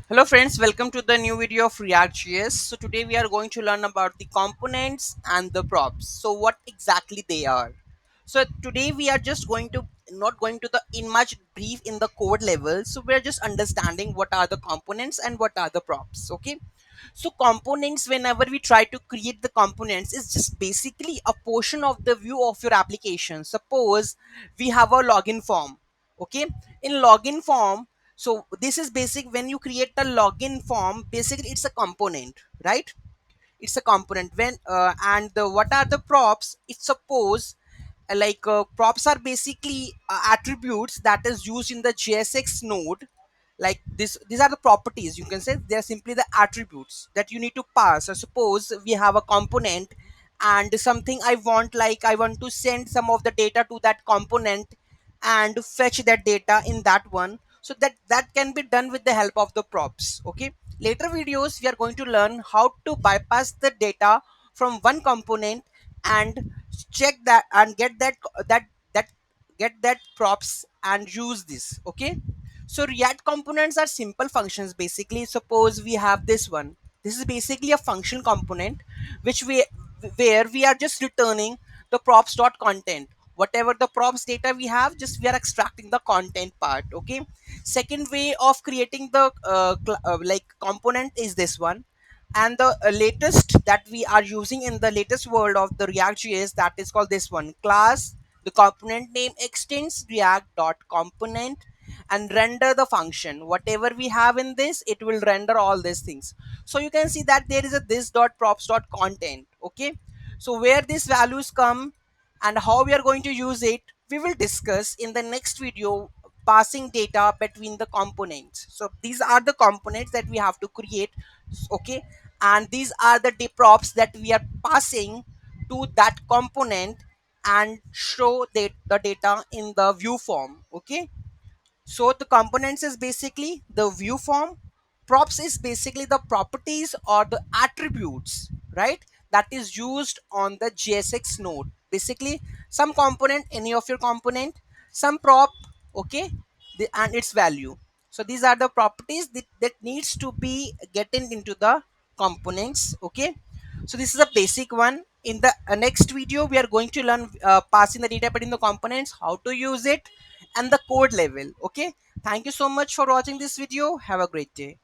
Hello friends, welcome to the new video of react.js. So today we are going to learn about the components and the props. So what exactly they are. So today we are just going to not going to the in much brief in the code level. So we are just understanding what are the components and what are the props. Okay. So components, whenever we try to create the components, is just basically a portion of the view of your application. Suppose we have a login form. Okay. In login form, so this is basic. When you create a login form, basically it's a component, right? It's a component. What are the props? It's suppose props are basically attributes that is used in the JSX node. Like this, these are the properties. You can say they are simply the attributes that you need to pass. So suppose we have a component and something I want, like I want to send some of the data to that component and fetch that data in that one. So that can be done with the help of the props. Okay, later videos we are going to learn how to bypass the data from one component and check that and that that get that props and use this. Okay, so react components are simple functions. Basically, suppose we have this one. This is basically a function component which we where we are just returning the props dot content. Whatever the props data we have, just we are extracting the content part. Okay, second way of creating the component is this one. And the latest that we are using in the latest world of the react.js, that is called this one class. The component name extends react dot component and render the function. Whatever we have in this, it will render all these things. So you can see that there is a this dot props dot content. Okay, so where these values come and how we are going to use it, we will discuss in the next video. Passing data between the components, so these are the components that we have to create. Okay, and these are the props that we are passing to that component and show the data in the view form. Okay, so the components is basically the view form. Props is basically the properties or the attributes, right? That is used on the JSX node. Basically, some component, any of your component, some prop, okay, and its value. So these are the properties that needs to be getting into the components. Okay. So this is a basic one. In the next video, we are going to learn passing the data between the components, how to use it, and the code level. Okay, thank you so much for watching this video. Have a great day.